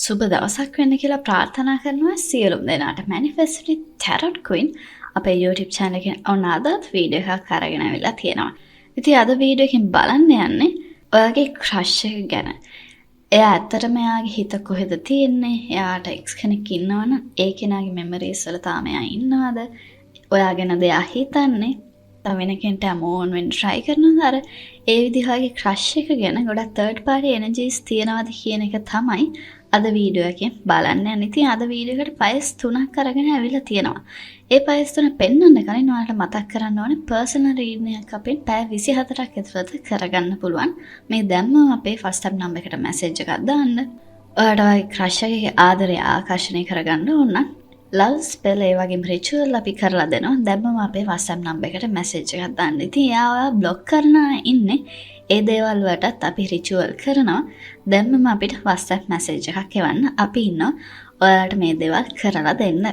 සුබ දවසක් වෙන්න කියලා ප්‍රාර්ථනා කරනවා සියලුම දෙනාට. මැනිෆෙස්ටි ටැරොට් ක්වීන් අපේ YouTube channel එකෙන් අද වීඩියෝ එකක් අරගෙන ආවිලා තියෙනවා. ඉතින් අද වීඩියෝ එකෙන් බලන්න යන්නේ ඔයාගේ ක්‍රෂ් එක ගැන. එයා ඇත්තටම එයාගේ හිත කොහෙද තියෙන්නේ? එයාට එක්ස් කෙනෙක් ඉන්නවනම් ඒ කෙනාගේ මෙමරිස් වල තාම එයා ඉන්නවද? ඔයා ගැනද එයා හිතන්නේ? තව වෙන කෙනෙක්ට අමෝන් වෙන්න try කරනවද? අර ඒ විදිහගේ ක්‍රෂ් එක ගැන ගොඩක් third party energies තියනවාද කියන එක තමයි අද වීඩියෝ එකෙන් බලන්න යන්නේ. ඉතින් අද වීඩියෝ එකට පයස් 3ක් අරගෙන ඇවිල්ලා තියෙනවා. ඒ පයස් 3 පෙන්වන්න කලින් ඔයාලට මතක් කරන්න ඕනේ පර්සනල් රීඩින් එකක් අපෙන් පැය 24ක් ඇතුළත කරගන්න පුළුවන්. මේ දැම්මම අපේ WhatsApp නම්බර් එකට මැසේජ් එකක් දාන්න. ඔයාලට ඔයාගේ ක්‍රෂ් එකේ ආදරය ආකර්ෂණය කරගන්න ඕන නම් ලව් ස්පෙල් ඒ වගේම රිචුවල් අපි කරලා දෙනවා. දැම්මම අපේ WhatsApp නම්බර් එකට මැසේජ් එකක් දාන්න. ඉතින් එයා බ්ලොක් කරන ඉන්නේ ඒ දේවල් වලටත් අපි රිචුවල් කරනවා. දැම්මම අපිට WhatsApp මැසේජ් එකක් එවන්න. අපි ඉන්නවා ඔයාලට මේ දේවල් කරලා දෙන්න.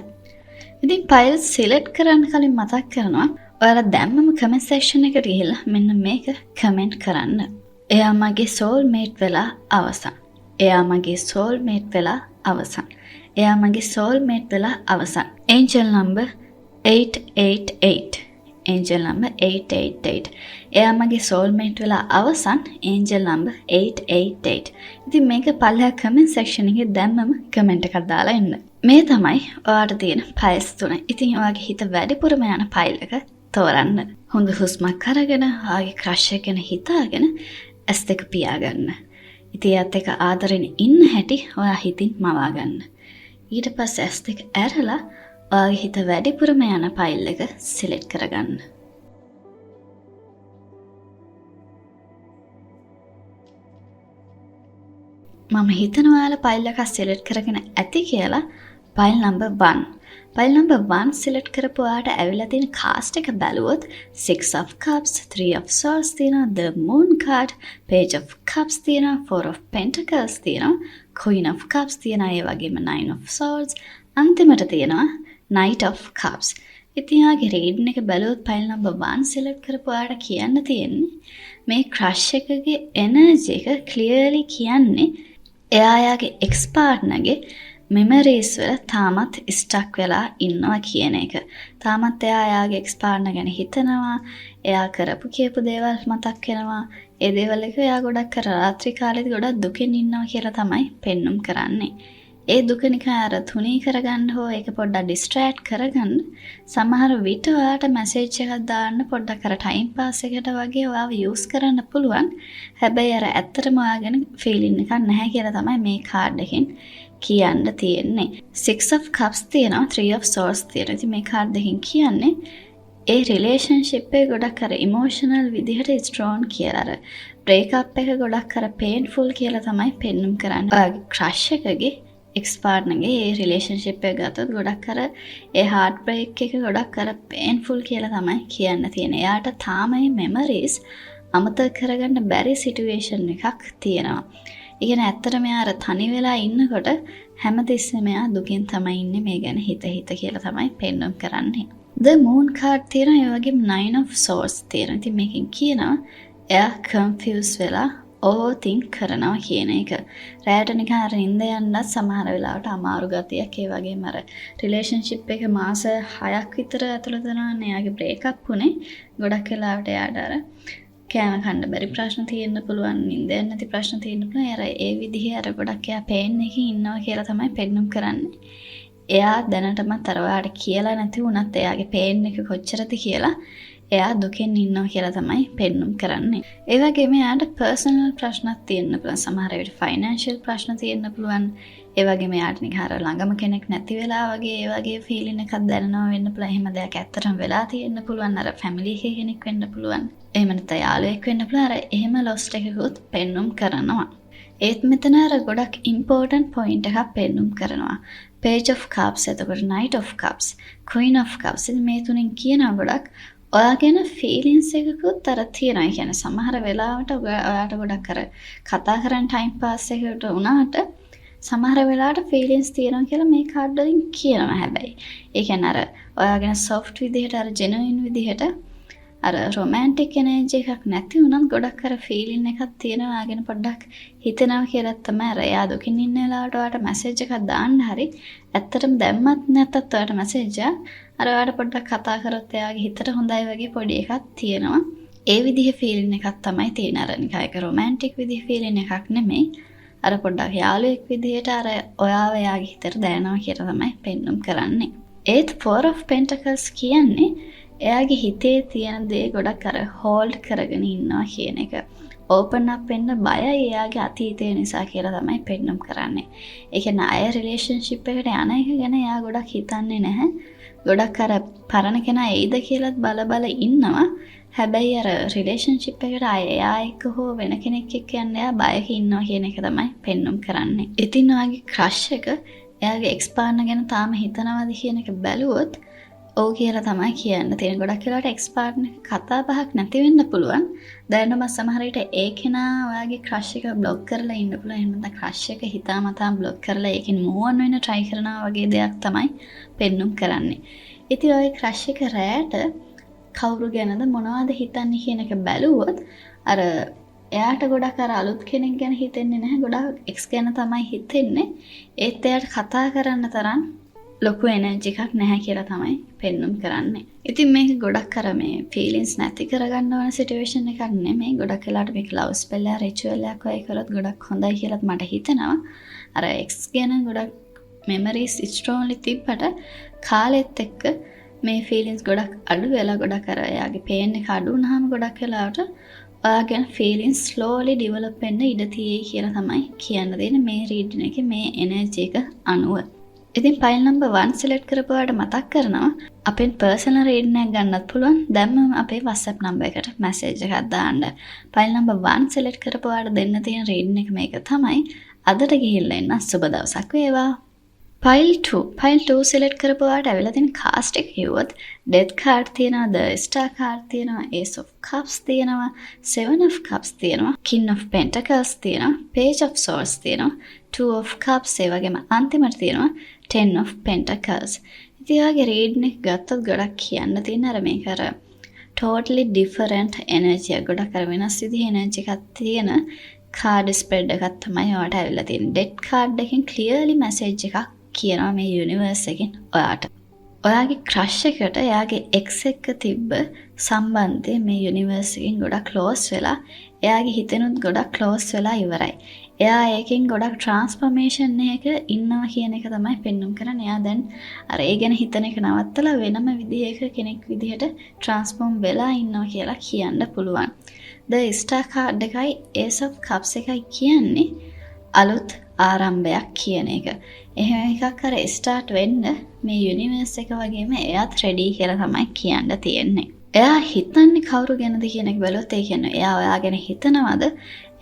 ඉතින් ෆයිල් සිලෙක්ට් කරන්න කලින් මතක් කරනවා ඔයාලා දැම්මම කමෙන්ට් සෙක්ෂන් එකට ගිහිල්ලා මෙන්න මේක කමෙන්ට් කරන්න. එයා මගේ සෝල්මේට් වෙලා අවසන්. එයා මගේ සෝල්මේට් වෙලා අවසන්. එයා මගේ සෝල්මේට් වෙලා අවසන්. Angel number 888. Angel number 888. එයා මගේ සෝල්මේට් වෙලා අවසන්. Angel number 888. ඉතින් මේක පල්ලෙහා කමෙන්ට් සෙක්ෂන් එකේ දැම්මම කමෙන්ට් එකක් දාලා එන්න. මේ තමයි ඔයාට තියෙන ෆයිල්ස් 3. ඉතින් ඔයාගේ හිත වැඩිපුරම යන ෆයිල් එක තෝරන්න. හොඳ හුස්මක් අරගෙන ඔයාගේ ක්‍රෂ් එක ගැන හිතාගෙන S2 පියාගන්න. ඉතින් එයාත් එක්ක ආදරෙන් ඉන්න හැටි ඔයා හිතින් මවා ගන්න. ඊට පස්සේ S2 ඇරලා ඔයාගේ හිත වැඩිපුරම යන ෆයිල් එක සිලෙක්ට් කරගන්න. මම හිතනවා ඔයාලා ෆයිල් එක සිලෙක්ට් කරගෙන ඇති කියලා. File number 1. File number 1 select කරපු ඔයාට ඇවිල්ලා තියෙන කාස්ට් එක බැලුවොත් 6 of cups, 3 of swords තියෙනවා, the moon card, page of cups තියෙනවා, 4 of pentacles තියෙනවා, queen of cups තියෙනවා, ඒ වගේම 9 of swords, අන්තිමට තියෙනවා knight of cups. ඉතින් ආගේ රීඩින් එක බැලුවොත් ෆයිල් නම්බර් 1 සිලෙක්ට් කරපු ඔයාට කියන්න තියෙන්නේ මේ ක්‍රෂ් එකගේ එනර්ජි එක ක්ලියර්ලි කියන්නේ එයාගේ එක්ස් පාර්ට්නර්ගේ මෙමරීස් වල තාමත් ස්ටක් වෙලා ඉන්නවා කියන එක. තාමත් එයාගේ එක්ස් පාර්ට්නර් ගැන හිතනවා. එයා කරපු කියපු දේවල් මතක් වෙනවා. ඒ දේවල් එක එයා ගොඩක් රාත්‍රී කාලේදී ගොඩක් දුකෙන් ඉන්නවා කියලා තමයි පෙන්눔 කරන්නේ. ඒ දුක නිකන් අර තුනී කරගන්න හෝ ඒක පොඩ්ඩක් ඩිස්ට්‍රැක්ට් කරගන්න සමහර විට ඔයාට මැසේජ් එකක් දාන්න පොඩ්ඩක් අර ටයිම් පාස් එකට වගේ ඔයාව යූස් කරන්න පුළුවන්. හැබැයි අර ඇත්තටම ඔයාගෙන ෆීලින් එකක් නැහැ කියලා තමයි මේ කාඩ් එකෙන් කියන්න තියෙන්නේ. 6 of cups තියෙනවා, 3 of swords තියෙනවා. ඉතින් මේ කාඩ් දෙකෙන් කියන්නේ ඒ රිලේෂන්ෂිප් එක ගොඩක් අර ඉමෝෂනල් විදිහට ස්ට්‍රෝන් කියලා අර බ්‍රේක් අප් එක ගොඩක් අර පේන්ෆුල් කියලා තමයි පෙන්눔 කරන්නේ. ඔයාගේ ක්‍රෂ් එකගේ එක්ස් පාර්ට්නර්ගේ ඒ රිලේෂන්ෂිප් එක ගත්තොත් ගොඩක් අර ඒ හાર્ට් බ්‍රේක් එක ගොඩක් අර පේන්ෆුල් කියලා තමයි කියන්න තියෙන්නේ. එයාට තාම මේ මෙමරිස් අමතක කරගන්න බැරි සිටුේෂන් එකක් තියෙනවා. ඉගෙන ඇත්තටම එයා අර තනි වෙලා ඉන්නකොට හැමතිස්සෙම එයා දුකින් තමයි ඉන්නේ මේ ගැන හිත කියලා තමයි පෙන්වන්න කරන්නේ. The moon card තියෙනවා, ඒ වගේම 9 of swords තියෙනවා. ඉතින් මේකෙන් කියනවා එයා confused වෙලා overthink කරනවා කියන එක. රැයට නිකන් අර නිින්ද යන්නත් සමහර වෙලාවට අමාරු ගතියක්. ඒ වගේම අර රිලේෂන්ෂිප් එක මාස 6ක් විතර ඇතුළත යනවානේ එයාගේ බ්‍රේක් අප් වුණේ. ගොඩක් වෙලාවට එයාට අර කෑම කන්න බැරි ප්‍රශ්න තියෙන්න පුළුවන්, නිින්ද යන්න නැති ප්‍රශ්න තියෙන්න පුළුවන්. අර ඒ විදිහේ අර ගොඩක් එයා පේන් එකකින් ඉන්නවා කියලා තමයි පෙන්눔 කරන්නේ. එයා දැනටමත් අර ඔයාලට කියලා නැති වුණත් එයාගේ පේන් එක කොච්චරද කියලා එයා දුකෙන් ඉන්නවා කියලා තමයි පෙන්눔 කරන්නේ. ඒ වගේම එයාට පර්සනල් ප්‍රශ්නත් තියෙන්න පුළුවන්. සමහර වෙලාවට ෆයිනෑන්ෂියල් ප්‍රශ්න තියෙන්න පුළුවන්. ඒ වගේම එයාට නිකන් අර ළඟම කෙනෙක් නැති වෙලා වගේ ඒ වගේ ෆීලින් එකක් දැනෙනවා වෙන්න පුළුවන්. එහෙම දෙයක් ඇත්තටම වෙලා තියෙන්න පුළුවන්. අර ෆැමිලි එකේ කෙනෙක් වෙන්න පුළුවන්. එහෙම නැත්නම් යාළුවෙක් වෙන්න පුළුවන්. අර එහෙම ලොස්ට් එකකුත් පෙන්눔 කරනවා. ඒත් මෙතන අර ගොඩක් ඉම්පෝටන්ට් පොයින්ට් එකක් පෙන්눔 කරනවා. page of cups, එතකොට knight of cups, queen of cups. මේ තුنين කියනවා ගොඩක් ඔයාගෙන ෆීලිංස් එකකුත් අර තියෙනවා. ඒ කියන්නේ සමහර වෙලාවට ඔයාට ගොඩක් අර කතා කරන් ටයිම් පාස් එකකට උනාට සමහර වෙලාවට ෆීලිංස් තියෙනවා කියලා මේ කාඩ් වලින් කියනවා. හැබැයි ඒ කියන්නේ අර ඔයාගෙන සොෆ්ට් විදිහට අර ජෙනුයින් විදිහට අර රොමැන්ටික් එනර්ජි එකක් නැති වුණත් ගොඩක් අර ෆීලින් එකක් තියෙනවා ගැන පොඩ්ඩක් හිතනවා කියලා තමයි අර එයා දුකින් ඉන්න වෙලාවට ඔයාලට මැසේජ් එකක් දාන්න හරි ඇත්තටම දැම්මත් නැත්තත් ඔයාලට මැසේජ් අර ඔයාලට පොඩ්ඩක් කතා කරොත් එයාගේ හිතට හොඳයි වගේ පොඩි එකක් තියෙනවා. ඒ විදිහේ ෆීලින් එකක් තමයි තියෙන අර නිකන් ඒක රොමැන්ටික් විදිහේ ෆීලින් එකක් නෙමෙයි. අර පොඩ්ඩක් යාළුවෙක් විදිහට අර ඔයාව එයාගේ හිතට දැනෙනවා කියලා තමයි පෙන්눔 කරන්නේ. ඒත් 4 of Pentacles කියන්නේ එයාගේ හිතේ තියෙන දේ ගොඩක් අර හෝල්ඩ් කරගෙන ඉන්නවා කියන එක. ඕපන් අප් වෙන්න බයයි එයාගේ අතීතය නිසා කියලා තමයි පෙන්눔 කරන්නේ. ඒ කියන්නේ අය රිලේෂන්ෂිප් එකට යන එක ගැන එයා ගොඩක් හිතන්නේ නැහැ. ගොඩක් අර පරණ කෙනා එයිද කියලාත් බල ඉන්නවා. හැබැයි අර රිලේෂන්ෂිප් එකට අය එයා එක්ක හෝ වෙන කෙනෙක් එක්ක යන්න එයා බයක ඉන්නවා කියන එක තමයි පෙන්눔 කරන්නේ. ඉතින් ඔයාගේ ක්‍රෂ් එක එයාගේ එක්ස් පාර්ට්නර් ගැන තාම හිතනවාද කියන එක බැලුවොත් ඔව් කියලා තමයි කියන්න තියෙන. ගොඩක් වෙලාවට එක්ස් පාර්ට්නර් කතා බහක් නැති වෙන්න පුළුවන්. දැනම සමහර විට ඒ කෙනා ඔයාගේ ක්‍රෂ් එක બ્લોක් කරලා ඉන්න පුළුවන්. එහෙම නැත්නම් ක්‍රෂ් එක හිතාමතා બ્લોක් කරලා ඒකෙන් මූව් ඔන් වෙන්න try කරනවා වගේ දෙයක් තමයි පෙන්눔 කරන්නේ. ඉතින් ඔය ක්‍රෂ් එක රැයට කවුරු ගැනද මොනවද හිතන්නේ කියන එක බැලුවොත් අර එයාට ගොඩක් අර අලුත් කෙනෙක් ගැන හිතෙන්නේ නැහැ. ගොඩක් එක්ස් ගැන තමයි හිතෙන්නේ. ඒත් එයාට කතා කරන්න තරම් ලොකු එනර්ජි එකක් නැහැ කියලා තමයි පෙන්눔 කරන්නේ. ඉතින් මේක ගොඩක් අර මේ ෆීලිංස් නැති කරගන්න ඕන සිටුේෂන් එකක් නෙමෙයි. ගොඩක් වෙලාවට මේක ලව් ස්පෙල් එක රිචුවල් එකක් වගේ කරොත් ගොඩක් හොඳයි කියලාත් මට හිතෙනවා. අර එක්ස් ගැන ගොඩක් මෙමරිස් ස්ට්‍රෝන්ලි තිබ්බට කාලෙත් එක්ක මේ ෆීලිංස් ගොඩක් අඩු වෙලා ගොඩක් අර එයාගේ පේන් එක අඩු වුණාම ගොඩක් වෙලාවට ඔයාගෙන ෆීලිංස් ස්ලෝලි ඩෙවලොප් වෙන්න ඉඩ තියෙයි කියලා තමයි කියන්න දෙන්නේ මේ රීඩින් එකේ මේ එනර්ජි එක අනුව. ඉතින් ෆයිල් නම්බර් 1 සිලෙක්ට් කරපුවාට මතක් කරනවා අපෙන් පර්සනල් රීඩින් එකක් ගන්නත් පුළුවන්. දැන්ම අපේ WhatsApp නම්බර් එකට මැසේජ් එකක් දාන්න. ෆයිල් නම්බර් 1 සිලෙක්ට් කරපුවාට දෙන්න තියෙන රීඩින් එක මේක තමයි. අදට ගිහිල්ලා එන්න සුබ දවසක් වේවා. ෆයිල් 2 සිලෙක්ට් කරපුවාට ඇවිල්ලා තියෙන කාස්ට් එක කිව්වොත් ඩෙත් කාඩ් තියෙනවා, ද ස්ටාර් කාඩ් තියෙනවා, ඒස් ඔෆ් කප්ස් තියෙනවා, 7 of cups තියෙනවා, කින් of pentacles තියෙනවා, page of swords තියෙනවා, 2 of cups ඒ වගේම අන්තිමට තියෙනවා 10 of pentacles. ඉතින් ඔයගේ රීඩින් එක ගත්තොත් ගොඩක් කියන්න තියෙන අර මේක අර totally different energy එක ගොඩක් අර වෙනස් විදිහේ එනර්ජි එකක් තියෙන කාඩ් ස්ප්‍රෙඩ් එකක් තමයි ඔයාට ඇවිල්ලා තියෙන්නේ. ඩෙත් කාඩ් එකෙන් ක්ලියර්ලි මැසේජ් එකක් කියනවා මේ යුනිවර්ස් එකෙන් ඔයාට. ඔයාගේ ක්‍රෂ් එකට එයාගේ එක්ස් එක්ක තිබ්බ සම්බන්ධය මේ යුනිවර්ස් එකෙන් ගොඩක් ක්ලෝස් වෙලා එයාගේ හිතෙනුත් ගොඩක් ක්ලෝස් වෙලා ඉවරයි. එයා ඒකෙන් ගොඩක් ට්‍රාන්ස්ෆර්මේෂන් එකක ඉන්නවා කියන එක තමයි පෙන්눔 කරන්නේ. එයා දැන් අර ඒ ගැන හිතන එක නවත්තලා වෙනම විදිහක කෙනෙක් විදිහට ට්‍රාන්ස්ෆෝම් වෙලා ඉන්නවා කියලා කියන්න පුළුවන්. ද ස්ටාර් කාඩ් එකයි ඒස් ඔෆ් කප්ස් එකයි කියන්නේ අලුත් ආරම්භයක් කියන එක. එහෙම එකක් අර ස්ටාර්ට් වෙන්න මේ යුනිවර්ස් එක වගේම එයාත් රෙඩි කියලා තමයි කියන්න තියෙන්නේ. එයා හිතන්නේ කවුරු ගැනද කියන එක බැලුවොත් ඒ කියන්නේ එයා ඔයා ගැන හිතනවද?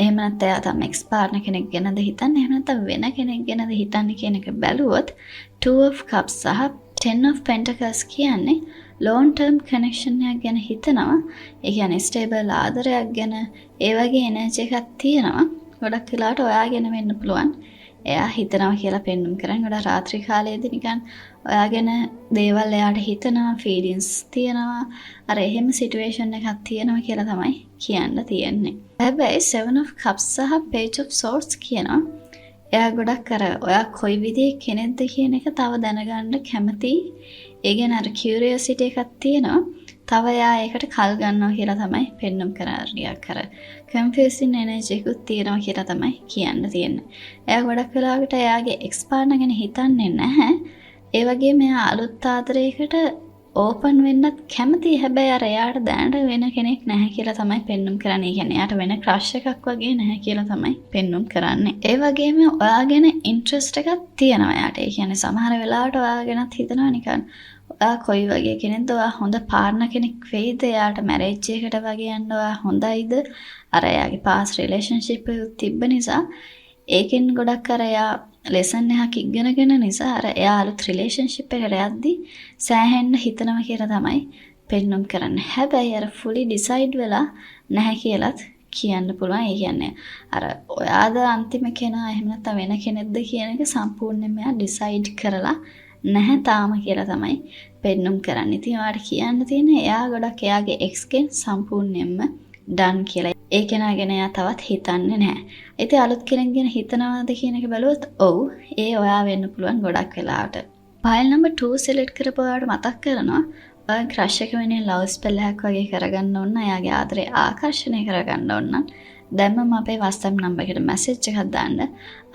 එහෙම නැත්නම් එයා තම එක්ස් පාර්ට්නර් කෙනෙක් ගැනද හිතන්නේ? එහෙම නැත්නම් වෙන කෙනෙක් ගැනද හිතන්නේ කියන එක බැලුවොත් 2 of cups සහ 10 of pentacles කියන්නේ long term connection එකක් ගැන හිතනවා. ඒ කියන්නේ stable ආදරයක් ගැන ඒ වගේ එනර්ජි එකක් තියෙනවා. ගොඩක් වෙලාවට ඔයා ගැන වෙන්න පුළුවන්. එයා හිතනවා කියලා පෙන්눔 කරන්නේ. ගොඩක් රාත්‍රී කාලයේදී නිකන් ඔයා ගැන දේවල් එයාට හිතනවා, ෆීලිංස් තියෙනවා. අර එහෙම සිටුේෂන් එකක් තියෙනවා කියලා තමයි කියන්න තියෙන්නේ. හැබැයි 7 of cups සහ page of swords කියනවා. එයා ගොඩක් අර ඔයා කොයි විදිහේ කෙනෙක්ද කියන එක තව දැනගන්න කැමතියි. ඒ ගැන අර කියුරියොසිටි එකක් තියෙනවා. තව එයා ඒකට කල් ගන්නවා කියලා තමයි පෙන්눔 කරන්නේ. අර කන්ෆියුසින් එනර්ජි එකක් තියෙනවා කියලා තමයි කියන්න තියෙන්නේ. එයා ගොඩක් වෙලාවකට එයාගේ එක්ස් පාර්ට්නර් ගැන හිතන්නේ නැහැ. ඒ වගේම එයා අලුත් ආදරයකට ඕපන් වෙන්නත් කැමතියි. හැබැයි අර එයාට දැනට වෙන කෙනෙක් නැහැ කියලා තමයි පෙන්눔 කරන්නේ. ඒ කියන්නේ එයාට වෙන ක්‍රෂ් එකක් වගේ නැහැ කියලා තමයි පෙන්눔 කරන්නේ. ඒ වගේම ඔයා ගැන ඉන්ට්‍රස්ට් එකක් තියෙනවා එයාට. ඒ කියන්නේ සමහර වෙලාවට ඔයා ගැනත් හිතනවා නිකන් ඔයා කොයි වගේ කෙනෙක්ද? ඔයා හොඳ පාර්ට්නර් කෙනෙක් වෙයිද? එයාට මැරේජ් එකකට වගේ යන්න ඔයා හොඳයිද? අර එයාගේ පාස් රිලේෂන්ෂිප් එක තිබ්බ නිසා ඒකෙන් ගොඩක් අර එයා ලෙසන් එකක් ඉගෙනගෙන නිසා අර එයා අලුත් රිලේෂන්ෂිප් එකකට යද්දි සෑහෙන්න හිතනවා කියලා තමයි පෙන්눔 කරන්නේ. හැබැයි අර fully decide වෙලා නැහැ කියලාත් කියන්න පුළුවන්. ඒ කියන්නේ අර ඔයාද අන්තිම කෙනා එහෙම නැත්නම් වෙන කෙනෙක්ද කියන එක සම්පූර්ණයෙන්ම එයා decide කරලා නැහැ තාම කියලා තමයි පෙන්눔 කරන්නේ. ඉතින් ඔයාලට කියන්න තියෙන්නේ එයා ගොඩක් එයාගේ එක්ස් ගෙන් සම්පූර්ණයෙන්ම ඩන් කියලා. ඒ කෙනා ගැන එයා තවත් හිතන්නේ නැහැ. ඉතින් අලුත් කෙනෙක් ගැන හිතනවාද කියන එක බැලුවොත් ඔව් ඒ ඔයා වෙන්න පුළුවන් ගොඩක් වෙලාවට. ෆයිල් නම්බර් 2 සිලෙක්ට් කරපුවාට මතක් කරනවා ඔයා ක්‍රෂ් එක වෙනුවෙන් ලව් ස්පෙල් එකක් වගේ කරගන්න ඕන. එයාගේ ආදරේ ආකර්ෂණය කරගන්න ඕන නම් දැන්ම අපේ WhatsApp නම්බර් එකට මැසේජ් එකක් දාන්න.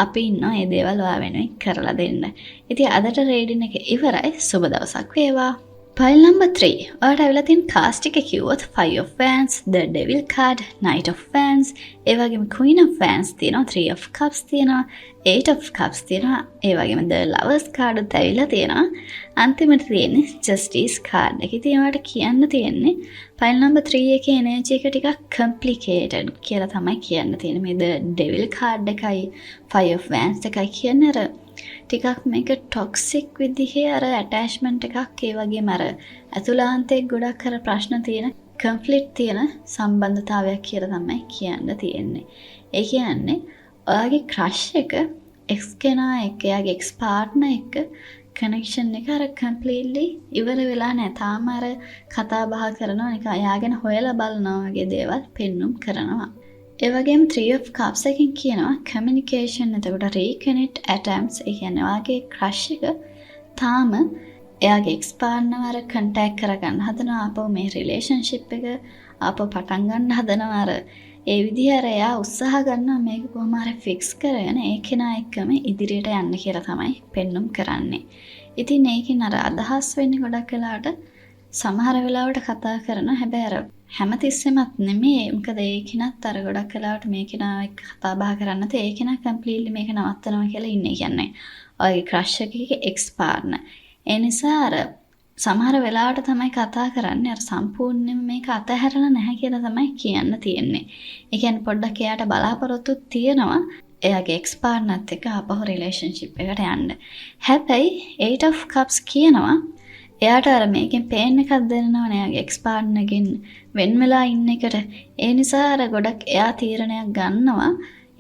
අපි ඉන්නවා මේ දේවල් ඔයා වෙනුවෙන් කරලා දෙන්න. ඉතින් අදට රේඩින් එක ඉවරයි. සුබ දවසක් වේවා. Pile number 3. ඔයාලට ඇවිල්ලා තියෙන කාස්ට් එක කිව්වොත් 5 of Wands, the Devil card, Knight of Wands, ඒ වගේම Queen of Wands තියෙනවා, 3 of Cups තියෙනවා, 8 of Cups තියෙනවා, ඒ වගේම the Lovers card උත් ඇවිල්ලා තියෙනවා. අන්තිමට තියෙන්නේ Justice card එක. ඉතින් ඔයාලට කියන්න තියෙන්නේ Pile number 3 එකේ energy එක ටිකක් complicated කියලා තමයි කියන්න තියෙන්නේ. මේ the Devil card එකයි 5 of Wands එකයි කියන්නේ අර ටිකක් මේක ටොක්සික් විදිහේ අර ඇටැච්මන්ට් එකක් ඒ වගේම අර ඇතුළාන්තයේ ගොඩක් අර ප්‍රශ්න තියෙන කන්ෆ්ලික්ට් තියෙන සම්බන්ධතාවයක් කියලා තමයි කියන්න තියෙන්නේ. ඒ කියන්නේ ඔයාගේ ක්‍රෂ් එක එක්ස් කෙනා එක්ක එයාගේ එක්ස් පාර්ට්නර් එක්ක කනෙක්ෂන් එක අර කම්ප්ලීට්ලි ඉවර වෙලා නැහැ. තාම අර කතා බහ කරනවා නිකන් එයා ගැන හොයලා බලනවා වගේ දේවල් පෙන්눔 කරනවා. ඒ වගේම 3 of Cups එකෙන් කියනවා communication එතකොට reconnect attempts. ඒ කියන්නේ ඔයාගේ crush එක තාම එයාගේ ex partner අර contact කරගන්න හදනවා. ආපහු මේ relationship එක ආපහු පටන් ගන්න හදනවා. අර ඒ විදිහ අර එයා උත්සාහ ගන්නවා මේක කොහොම හරි fix කරගෙන ඒ කෙනා එක්කම ඉදිරියට යන්න කියලා තමයි පෙන්눔 කරන්නේ. ඉතින් ඒකෙන් අර අදහස් වෙන්නේ ගොඩක් වෙලාවට සමහර වෙලාවට කතා කරනවා. හැබැයි අර හැමතිස්සෙමත් නෙමෙයි. මොකද ඒ කෙනත් අර ගොඩක් වෙලාවට මේ කෙනා එක්ක කතා බහ කරන්න තේ ඒ කෙනා කම්ප්ලීට්ලි මේක නවත්තනවා කියලා ඉන්නේ. කියන්නේ ඔයගේ ක්‍රෂ් එකේ එක්ස් පාර්ට්නර්. ඒ නිසා අර සමහර වෙලාවට තමයි කතා කරන්නේ අර සම්පූර්ණයෙන්ම මේක අතහැරලා නැහැ කියලා තමයි කියන්න තියෙන්නේ. ඒ කියන්නේ පොඩ්ඩක් එයාට බලාපොරොත්තු තියෙනවා එයාගේ එක්ස් පාර්ට්නර්ත් එක්ක ආපහු රිලේෂන්ෂිප් එකට යන්න. හැබැයි 8 of Cups කියනවා එයාට අර මේකෙන් පේන් එකක් දෙන්නවනේ එයාගේ එක්ස් පාර්ට්නර්ගෙන් වෙන් වෙලා ඉන්න එකට. ඒ නිසා අර ගොඩක් එයා තීරණයක් ගන්නවා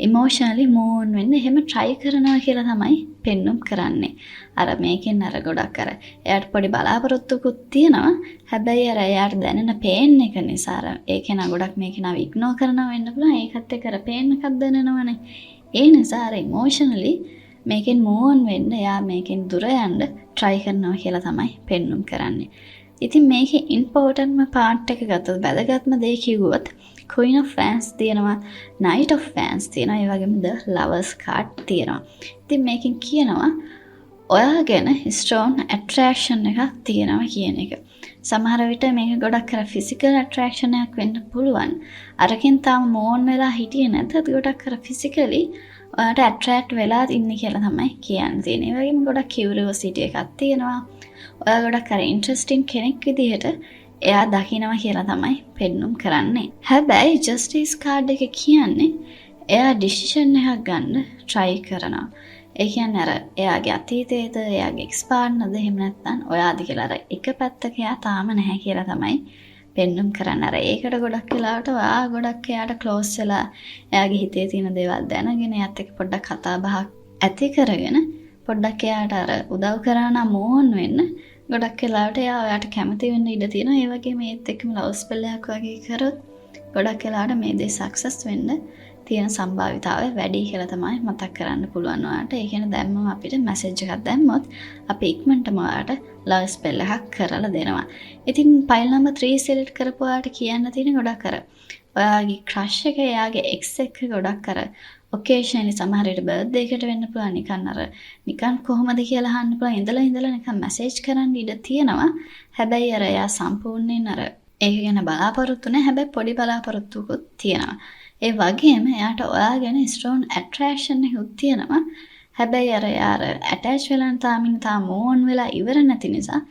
ඉමෝෂනලි මූව් ඔන් වෙන්න. එහෙම try කරනවා කියලා තමයි පෙන්눔 කරන්නේ. අර මේකෙන් අර ගොඩක් අර එයාට පොඩි බලාපොරොත්තුකුත් තියෙනවා. හැබැයි අර එයාට දැනෙන පේන් එක නිසා අර ඒක නා ගොඩක් මේක නා ඉග්නෝර් කරනවා වෙන්න පුළුවන්. ඒකත් එක්ක අර පේන් එකක් දැනෙනවනේ. ඒ නිසා අර ඉමෝෂනලි මේකෙන් මූව් ඔන් වෙන්න එයා මේකෙන් දුර යන්න try කරනවා කියලා තමයි පෙන්눔 කරන්නේ. ඉතින් මේකේ ඉම්පෝටන්ට්ම පාර්ට් එක ගත්තොත් වැදගත්ම දේ කිව්වොත් Queen of Wands තියෙනවා, Knight of Wands තියෙනවා, ඒ වගේම the Lovers card තියෙනවා. ඉතින් මේකෙන් කියනවා ඔයා ගැන strong attraction එකක් තියෙනවා කියන එක. සමහර විට මේක ගොඩක් කර physical attraction එකක් වෙන්න පුළුවන්. අරකින් තාම මෝන් වෙලා හිටියේ නැත්නම් ගොඩක් කර physically ඔයාට attract වෙලා ඉන්නේ කියලා තමයි කියන්නේ. ඒ වගේම ගොඩක් curiosity එකක් තියෙනවා. ඔයා ගොඩක් අර ඉන්ට්‍රස්ටිං කෙනෙක් විදිහට එයා දකිනවා කියලා තමයි පෙන්눔 කරන්නේ. හැබැයි ජස්ටිස් කාඩ් එක කියන්නේ එයා ඩිසිෂන් එකක් ගන්න try කරනවා. ඒ කියන්නේ අර එයාගේ අතීතයේද එයාගේ එක්ස් පාර්ට්නර්ද එහෙම නැත්නම් ඔයාද කියලා අර එක පැත්තක එයා තාම නැහැ කියලා තමයි පෙන්눔 කරන්නේ. අර ඒකට ගොඩක් වෙලාවට ඔයා ගොඩක් එයාට ක්ලෝස් වෙලා එයාගේ හිතේ තියෙන දේවල් දැනගෙන එයාත් එක්ක පොඩ්ඩක් කතා බහක් ඇති කරගෙන පොඩ්ඩක් එයාට අර උදව් කරා නම් මෝන් වෙන්න ගොඩක් වෙලාවට එයා ඔයාට කැමති වෙන්න ඉඩ තියෙනවා. ඒ වගේම ඒත් එක්කම ලව් ස්පෙල් එකක් වගේ කරොත් ගොඩක් වෙලාවට මේ දේ සක්සස් වෙන්න තියෙන සම්භාවිතාවය වැඩි කියලා තමයි මතක් කරන්න පුළුවන් ඔයාලට. ඒ කියන්නේ දැම්මම අපිට මැසේජ් එකක් දැම්මොත් අපි ඉක්මනටම ඔයාලට ලව් ස්පෙල් එකක් කරලා දෙනවා. ඉතින් ෆයිල් නම්බර් 3 සිලෙක්ට් කරපු ඔයාලට කියන්න තියෙන ගොඩක් අර ඔයාගේ ක්‍රෂ් එක එයාගේ එක්ස් එක ගොඩක් අර ඔකේෂනලි සමහර විට බර්ත්ඩේ එකට වෙන්න පුළුවන්. නිකන් කොහොමද කියලා අහන්න පුළුවන්. ඉඳලා නිකන් මැසේජ් කරන්න ඉඩ තියෙනවා. හැබැයි අර එයා සම්පූර්ණයෙන් අර ඒක ගැන බලාපොරොත්තු නැහැ. හැබැයි පොඩි බලාපොරොත්තුකුත් තියෙනවා. ඒ වගේම එයාට ඔයා ගැන ස්ට්‍රෝන් ඇට්‍රැක්ෂන් එකක් තියෙනවා. හැබැයි අර එයා ඇටච් වෙලා තාම මෝන් වෙලා ඉවර නැති නිසා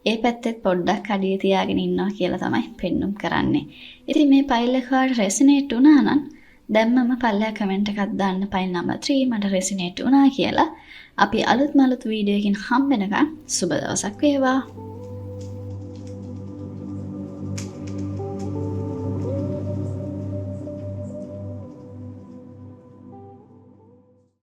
ඒ පැත්තෙත් පොඩ්ඩක් අඩිය තියාගෙන ඉන්නවා කියලා තමයි පෙන්눔 කරන්නේ. ඉතින් මේ ෆයිල් එක ඔයාලට රෙසනේට් වුණා නම් දැම්මම පල්ලෙහා කමෙන්ට් එකක් දාන්න ෆයිල් නම්බර් 3 මට රෙසනේට් වුණා කියලා. අපි අලුත් වීඩියෝ එකකින් හම්බ වෙනකන් සුබ දවසක් වේවා.